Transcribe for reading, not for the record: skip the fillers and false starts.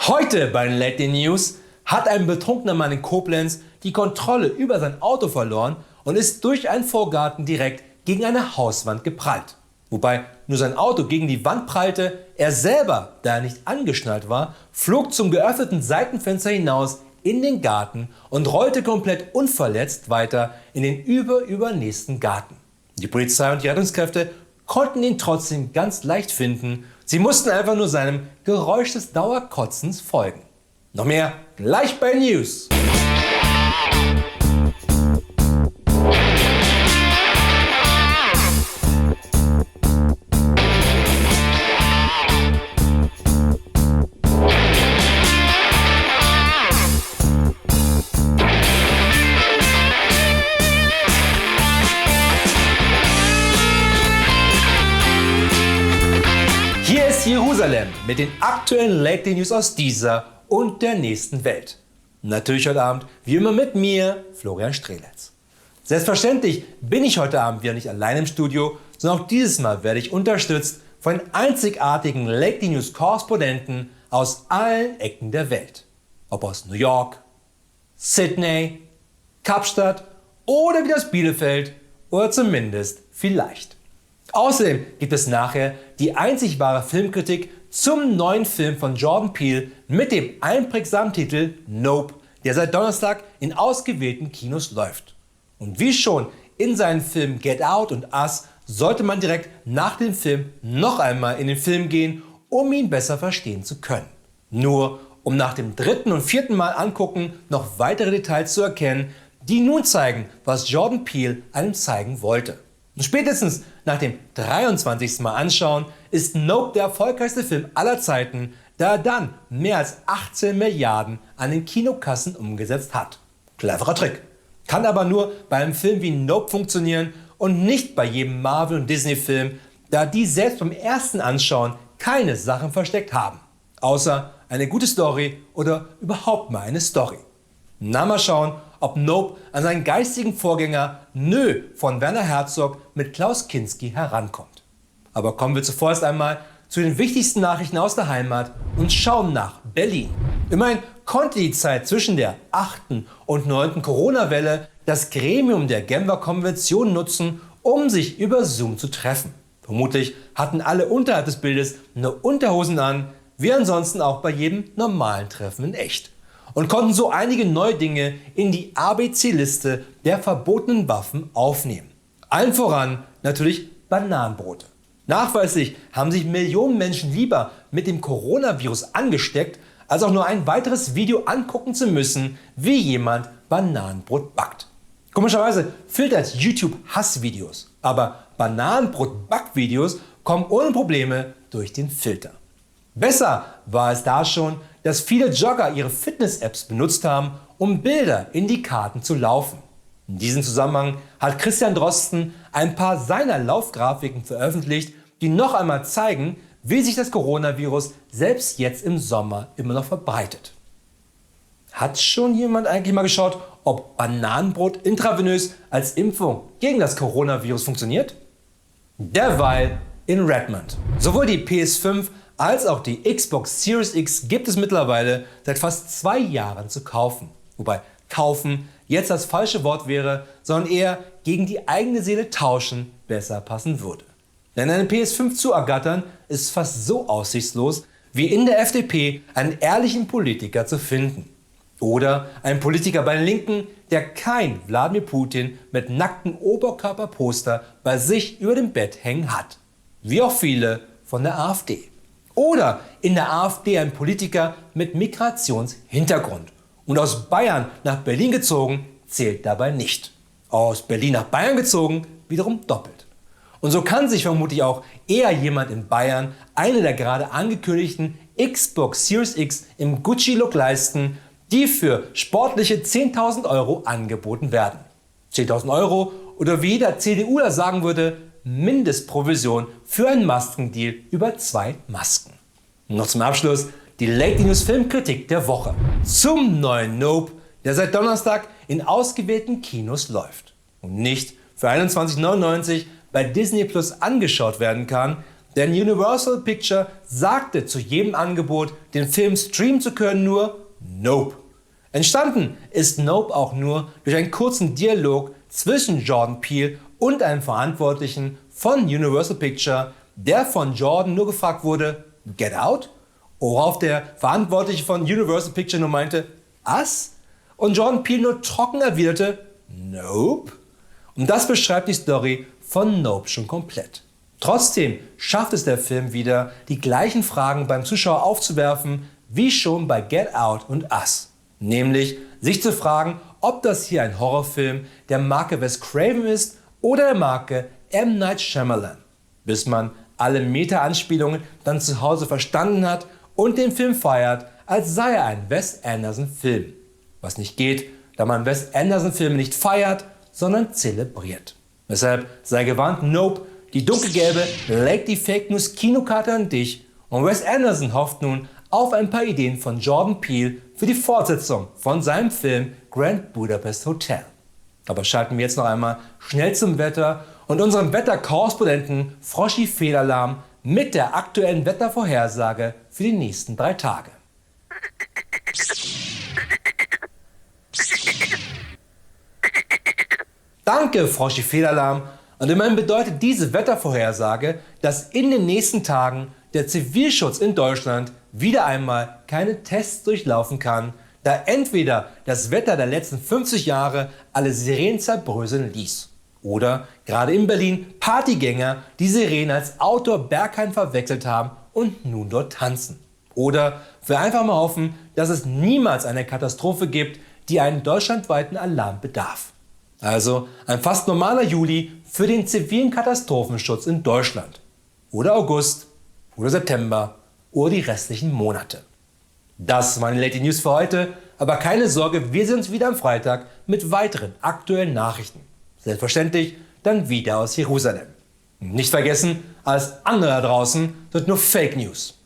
Heute bei den Late News hat ein betrunkener Mann in Koblenz die Kontrolle über sein Auto verloren und ist durch einen Vorgarten direkt gegen eine Hauswand geprallt. Wobei nur sein Auto gegen die Wand prallte, er selber, da er nicht angeschnallt war, flog zum geöffneten Seitenfenster hinaus in den Garten und rollte komplett unverletzt weiter in den übernächsten Garten. Die Polizei und die Rettungskräfte konnten ihn trotzdem ganz leicht finden. Sie mussten einfach nur seinem Geräusch des Dauerkotzens folgen. Noch mehr gleich bei News. Hier ist Jerusalem mit den aktuellen Late News aus dieser und der nächsten Welt. Natürlich heute Abend wie immer mit mir, Florian Streletz. Selbstverständlich bin ich heute Abend wieder nicht allein im Studio, sondern auch dieses Mal werde ich unterstützt von den einzigartigen Late News Korrespondenten aus allen Ecken der Welt. Ob aus New York, Sydney, Kapstadt oder wieder aus Bielefeld oder zumindest vielleicht. Außerdem gibt es nachher die einzig wahre Filmkritik zum neuen Film von Jordan Peele mit dem einprägsamen Titel Nope, der seit Donnerstag in ausgewählten Kinos läuft. Und wie schon in seinen Filmen Get Out und Us sollte man direkt nach dem Film noch einmal in den Film gehen, um ihn besser verstehen zu können. Nur um nach dem dritten und vierten Mal angucken noch weitere Details zu erkennen, die nun zeigen, was Jordan Peele einem zeigen wollte. Und spätestens nach dem 23. Mal anschauen ist Nope der erfolgreichste Film aller Zeiten, da er dann mehr als 18 Milliarden an den Kinokassen umgesetzt hat. Cleverer Trick. Kann aber nur bei einem Film wie Nope funktionieren und nicht bei jedem Marvel- und Disney-Film, da die selbst beim ersten Anschauen keine Sachen versteckt haben. Außer eine gute Story oder überhaupt mal eine Story. Na, mal schauen, ob Nope an seinen geistigen Vorgänger Nö von Werner Herzog mit Klaus Kinski herankommt. Aber kommen wir zuvorerst einmal zu den wichtigsten Nachrichten aus der Heimat und schauen nach Berlin. Immerhin konnte die Zeit zwischen der 8. und 9. Corona-Welle das Gremium der Genfer Konvention nutzen, um sich über Zoom zu treffen. Vermutlich hatten alle unterhalb des Bildes nur Unterhosen an, wie ansonsten auch bei jedem normalen Treffen in echt. Und konnten so einige neue Dinge in die ABC-Liste der verbotenen Waffen aufnehmen. Allen voran natürlich Bananenbrote. Nachweislich haben sich Millionen Menschen lieber mit dem Coronavirus angesteckt, als auch nur ein weiteres Video angucken zu müssen, wie jemand Bananenbrot backt. Komischerweise filtert YouTube Hassvideos, aber Bananenbrot-Backvideos kommen ohne Probleme durch den Filter. Besser war es da schon, dass viele Jogger ihre Fitness-Apps benutzt haben, um Bilder in die Karten zu laufen. In diesem Zusammenhang hat Christian Drosten ein paar seiner Laufgrafiken veröffentlicht, die noch einmal zeigen, wie sich das Coronavirus selbst jetzt im Sommer immer noch verbreitet. Hat schon jemand eigentlich mal geschaut, ob Bananenbrot intravenös als Impfung gegen das Coronavirus funktioniert? Derweil in Redmond. Sowohl die PS5 als auch die Xbox Series X gibt es mittlerweile seit fast 2 Jahren zu kaufen. Wobei kaufen jetzt das falsche Wort wäre, sondern eher gegen die eigene Seele tauschen besser passen würde. Denn eine PS5 zu ergattern ist fast so aussichtslos, wie in der FDP einen ehrlichen Politiker zu finden. Oder einen Politiker bei den Linken, der kein Wladimir Putin mit nacktem Oberkörperposter bei sich über dem Bett hängen hat. Wie auch viele von der AfD. Oder in der AfD ein Politiker mit Migrationshintergrund. Und aus Bayern nach Berlin gezogen zählt dabei nicht. Aus Berlin nach Bayern gezogen wiederum doppelt. Und so kann sich vermutlich auch eher jemand in Bayern eine der gerade angekündigten Xbox Series X im Gucci-Look leisten, die für sportliche 10.000 € angeboten werden. 10.000 € oder wie jeder CDUler sagen würde, Mindestprovision für einen Maskendeal über 2 Masken. Und noch zum Abschluss die Late News Filmkritik der Woche zum neuen Nope, der seit Donnerstag in ausgewählten Kinos läuft und nicht für 21,99 € bei Disney Plus angeschaut werden kann, Denn Universal Pictures sagte zu jedem Angebot, den Film streamen zu können, nur Nope. Entstanden ist Nope auch nur durch einen kurzen Dialog zwischen Jordan Peele und einem Verantwortlichen von Universal Pictures, der von Jordan nur gefragt wurde, Get Out? Worauf der Verantwortliche von Universal Pictures nur meinte, Us? Und Jordan Peele nur trocken erwiderte, Nope. Und das beschreibt die Story von Nope schon komplett. Trotzdem schafft es der Film wieder, die gleichen Fragen beim Zuschauer aufzuwerfen, wie schon bei Get Out und Us. Nämlich sich zu fragen, ob das hier ein Horrorfilm der Marke Wes Craven ist oder der Marke M. Night Shyamalan. Bis man alle Meta-Anspielungen dann zu Hause verstanden hat und den Film feiert, als sei er ein Wes Anderson-Film. Was nicht geht, da man Wes Anderson-Filme nicht feiert, sondern zelebriert. Deshalb sei gewarnt, Nope, die dunkelgelbe legt die Fake News Kinokarte an dich und Wes Anderson hofft nun auf ein paar Ideen von Jordan Peele für die Fortsetzung von seinem Film Grand Budapest Hotel. Aber schalten wir jetzt noch einmal schnell zum Wetter und unserem Wetterkorrespondenten Froschi Fehlalarm mit der aktuellen Wettervorhersage für die nächsten 3 Tage. Danke, Froschi Fehlalarm. Und immerhin bedeutet diese Wettervorhersage, dass in den nächsten Tagen der Zivilschutz in Deutschland wieder einmal keine Tests durchlaufen kann, da entweder das Wetter der letzten 50 Jahre alle Sirenen zerbröseln ließ oder gerade in Berlin Partygänger die Sirenen als Outdoor-Berghain verwechselt haben und nun dort tanzen. Oder wir einfach mal hoffen, dass es niemals eine Katastrophe gibt, die einen deutschlandweiten Alarm bedarf. Also ein fast normaler Juli für den zivilen Katastrophenschutz in Deutschland. Oder August, oder September, oder die restlichen Monate. Das waren die Late News für heute, aber keine Sorge, wir sehen uns wieder am Freitag mit weiteren aktuellen Nachrichten. Selbstverständlich dann wieder aus Jerusalem. Nicht vergessen, alles andere da draußen sind nur Fake News.